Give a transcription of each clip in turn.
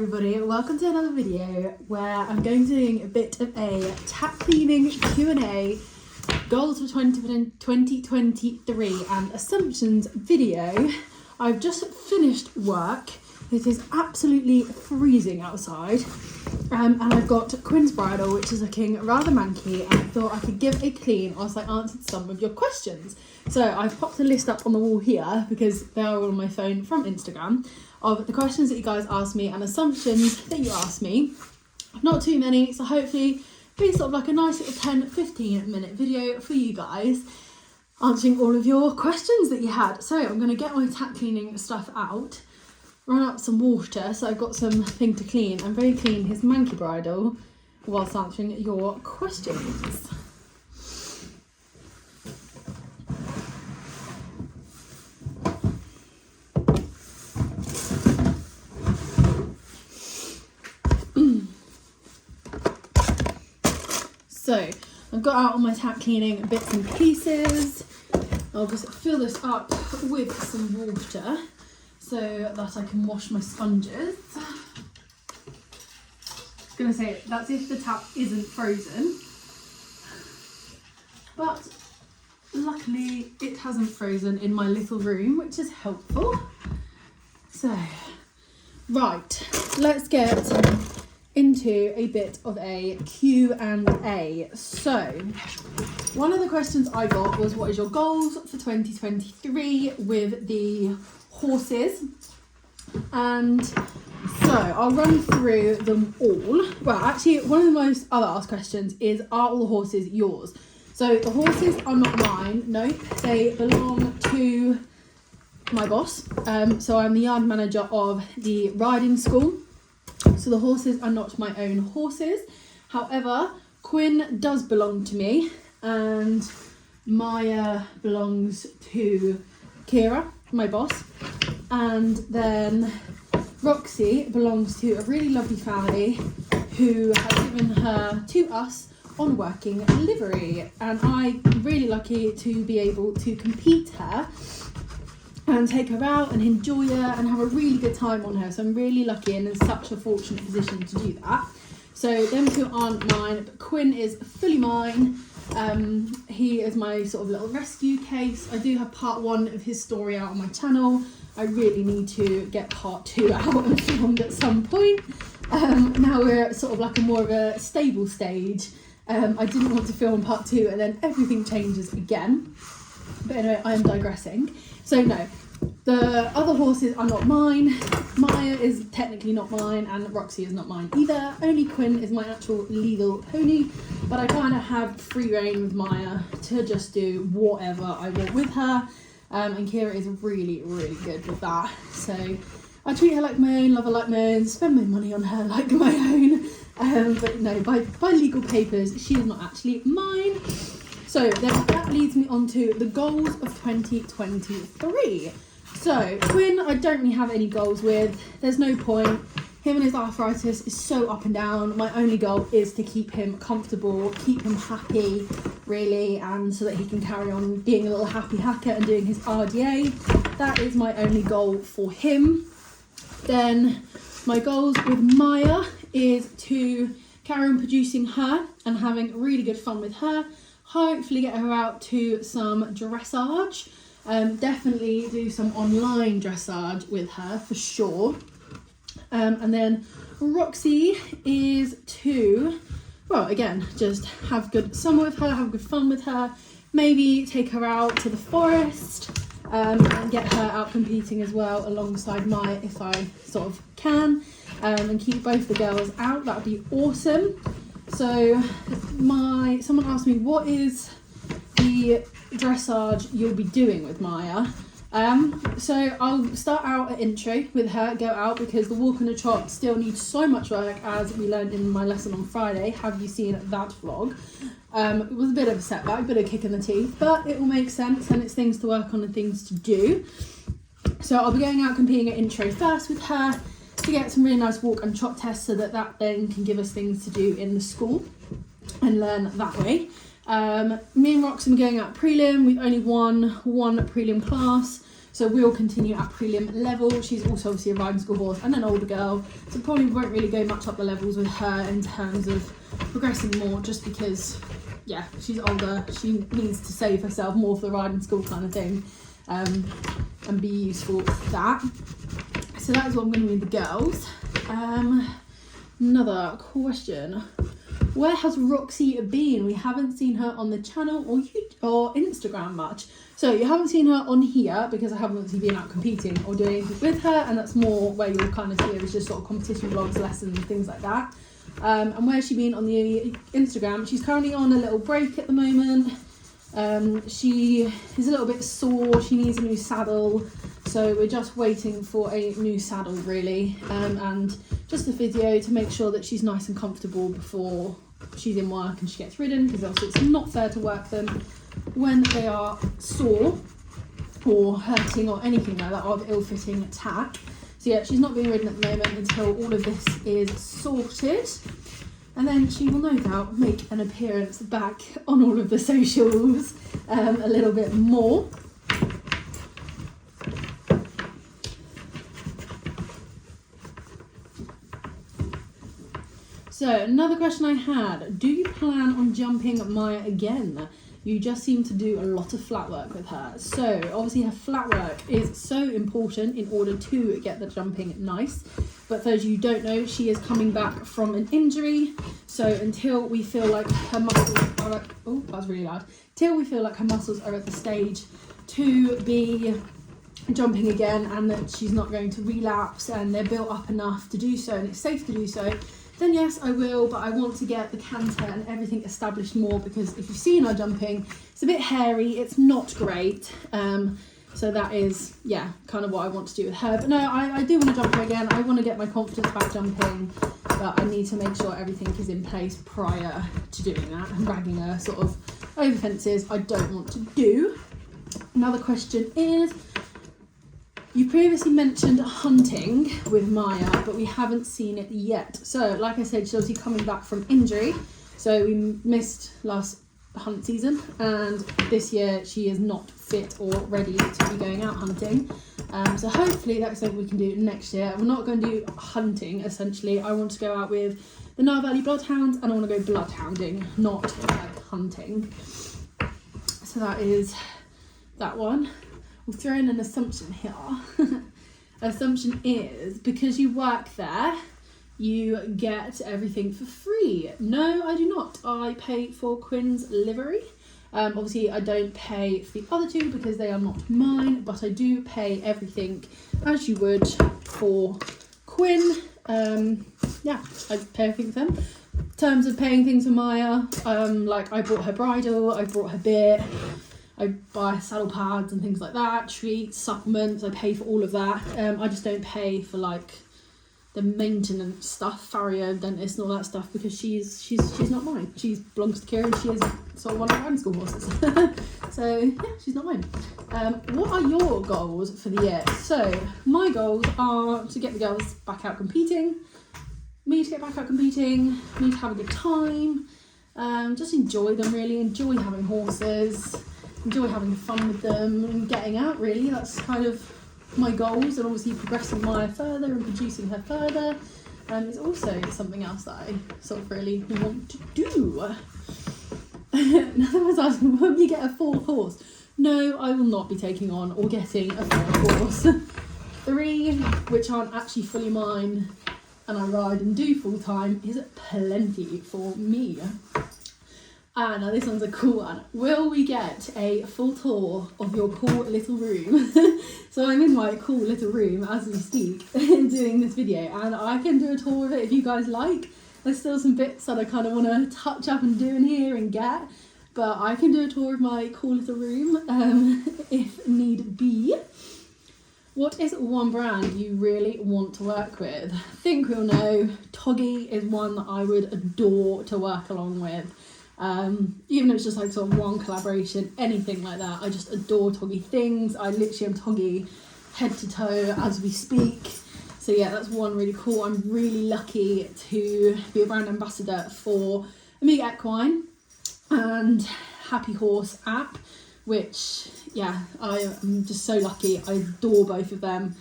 everybody, welcome to another video where I'm going to be doing a bit of a tack cleaning Q&A, goals for 2023 and assumptions video. I've just finished work. It is absolutely freezing outside and I've got Quinn's bridle, which is looking rather manky, and I thought I could give a clean whilst I answered some of your questions. So I've popped a list up on the wall here because they are all on my phone from Instagram of the questions that you guys asked me and assumptions that you asked me. Not too many, so hopefully be sort of like a nice little 10-15 minute video for you guys answering all of your questions that you had. So I'm going to get my tack cleaning stuff out, run up some water so I've got something to clean and very clean his manky bridle whilst answering your questions. So I've got out all my tack cleaning bits and pieces. I'll just fill this up with some water so that I can wash my sponges. I was going to say that's if the tap isn't frozen, but luckily it hasn't frozen in my little room, which is helpful. So right, let's get into a bit of a Q&A. So one of the questions I got was, what is your goals for 2023 with the horses? And so I'll run through them all. Well, actually, one of the most other asked questions is, are all the horses yours? So the horses are not mine. Nope, they belong to my boss. So I'm the yard manager of the riding school. So the horses are not my own horses. However, Quinn does belong to me and Maya belongs to Kira, my boss. And then Roxy belongs to a really lovely family who have given her to us on working livery. And I'm really lucky to be able to compete her and take her out and enjoy her and have a really good time on her. So I'm really lucky and in such a fortunate position to do that. So them two aren't mine, but Quinn is fully mine. He is my sort of little rescue case. I do have part 1 of his story out on my channel. I really need to get part 2 out and filmed at some point. Now we're at sort of like a more of a stable stage. I didn't want to film part 2 and then everything changes again. But anyway, I am digressing. So no, the other horses are not mine. Maya is technically not mine and Roxy is not mine either. Only Quinn is my actual legal pony, but I kind of have free reign with Maya to just do whatever I want with her. And Kira is really, really good with that. So I treat her like my own, love her like my own, spend my money on her like my own. But no, by legal papers, she is not actually mine. So then that leads me on to the goals of 2023. So Quinn, I don't really have any goals with. There's no point. Him and his arthritis is so up and down. My only goal is to keep him comfortable, keep him happy, really, and so that he can carry on being a little happy hacker and doing his RDA. That is my only goal for him. Then my goals with Maya is to carry on producing her and having really good fun with her. Hopefully get her out to some dressage. Definitely do some online dressage with her for sure. And then Roxy is to, well, again, just have good summer with her, have good fun with her. Maybe take her out to the forest and get her out competing as well alongside Maya if I sort of can. And keep both the girls out. That would be awesome. So someone asked me, what is the dressage you'll be doing with Maya? So I'll start out at intro with her, go out, because the walk and the trot still needs so much work, as we learned in my lesson on Friday. Have you seen that vlog? It was a bit of a setback, a bit of a kick in the teeth, but it will make sense and it's things to work on and things to do. So I'll be going out competing at intro first with her, to get some really nice walk and trot tests so that then can give us things to do in the school and learn that way. Me and Roxy are going out prelim. We've only won one prelim class. So we'll continue at prelim level. She's also obviously a riding school horse and an older girl, so probably won't really go much up the levels with her in terms of progressing more, just because, yeah, she's older. She needs to save herself more for the riding school kind of thing, and be useful for that. So that is what I'm going to do with the girls. Another question. Where has Roxy been? We haven't seen her on the channel or YouTube or Instagram much. So you haven't seen her on here because I haven't obviously been out competing or doing anything with her, and that's more where you'll kind of see her as just sort of competition vlogs, lessons, things like that. And where's she been on the Instagram? She's currently on a little break at the moment. She is a little bit sore. She needs a new saddle, so we're just waiting for a new saddle really, and just a physio to make sure that she's nice and comfortable before she's in work and she gets ridden, because also it's not fair to work them when they are sore or hurting or anything like that, or of ill-fitting tack. So yeah, she's not being ridden at the moment until all of this is sorted, and then she will no doubt make an appearance back on all of the socials a little bit more. So another question I had, do you plan on jumping Maya again? You just seem to do a lot of flat work with her. So obviously her flat work is so important in order to get the jumping nice. But for those you don't know, she is coming back from an injury. So until we feel like her muscles are at, oh, that was really loud. Till we feel like her muscles are at the stage to be jumping again, and that she's not going to relapse and they're built up enough to do so and it's safe to do so, then yes, I will, but I want to get the canter and everything established more, because if you've seen her jumping, it's a bit hairy, it's not great. So that is, yeah, kind of what I want to do with her. But no, I do want to jump her again. I want to get my confidence back jumping, but I need to make sure everything is in place prior to doing that, and dragging her sort of over fences I don't want to do. Another question is, you previously mentioned hunting with Maya, but we haven't seen it yet. So, like I said, she's obviously coming back from injury. So we missed last hunt season, and this year she is not fit or ready to be going out hunting. So hopefully that's something we can do next year. We're not going to do hunting, essentially. I want to go out with the Nile Valley Bloodhounds, and I want to go bloodhounding, not like hunting. So that is that one. We'll throw in an assumption here. Assumption is, because you work there, you get everything for free. No, I do not. I pay for Quinn's livery. Obviously, I don't pay for the other two because they are not mine, but I do pay everything as you would for Quinn. Yeah, I pay everything for them. In terms of paying things for Maya, like I bought her bridle, I brought her bit, I buy saddle pads and things like that, treats, supplements, I pay for all of that. I just don't pay for like the maintenance stuff, farrier, dentist and all that stuff, because she's not mine. She belongs to Kira, and she is sort of one of the riding school horses. So yeah, she's not mine. What are your goals for the year? So my goals are to get the girls back out competing, me to get back out competing, me to have a good time, just enjoy them really, enjoy having horses, enjoy having fun with them and getting out really. That's kind of my goals, and obviously progressing Maya further and producing her further is also something else that I sort of really want to do. Another one's asking, will you get a fourth horse? No, I will not be taking on or getting a fourth horse. 3, which aren't actually fully mine and I ride and do full time, is plenty for me. Now this one's a cool one. Will we get a full tour of your cool little room? So I'm in my cool little room as we speak doing this video, and I can do a tour of it if you guys like. There's still some bits that I kind of want to touch up and do in here and get, but I can do a tour of my cool little room if need be. What is one brand you really want to work with? I think we'll know Toggy is one that I would adore to work along with. Even if it's just like sort of one collaboration, anything like that. I just adore Toggy things. I literally am Toggy head to toe as we speak. So yeah, that's one really cool. I'm really lucky to be a brand ambassador for Amiga Equine and Happy Horse app, which, yeah, I am just so lucky. I adore both of them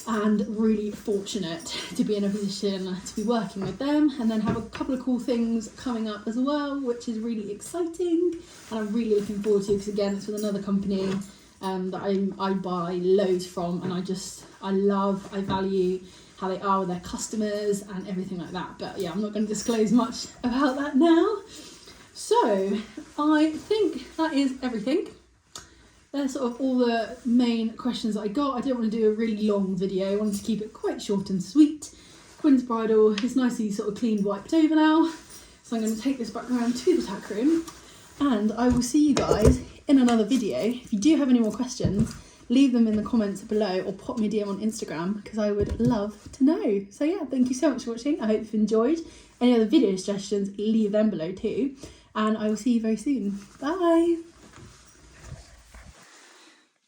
and really fortunate to be in a position to be working with them, and then have a couple of cool things coming up as well, which is really exciting and I'm really looking forward to, because again, it's with another company that I buy loads from, and I value how they are with their customers and everything like that. But yeah, I'm not going to disclose much about that now. So I think that is everything. They're sort of all the main questions that I got. I didn't want to do a really long video. I wanted to keep it quite short and sweet. Quinn's bridle is nicely sort of cleaned, wiped over now. So I'm going to take this back around to the tack room, and I will see you guys in another video. If you do have any more questions, leave them in the comments below or pop me a DM on Instagram, because I would love to know. So yeah, thank you so much for watching. I hope you've enjoyed. Any other video suggestions, leave them below too. And I will see you very soon. Bye.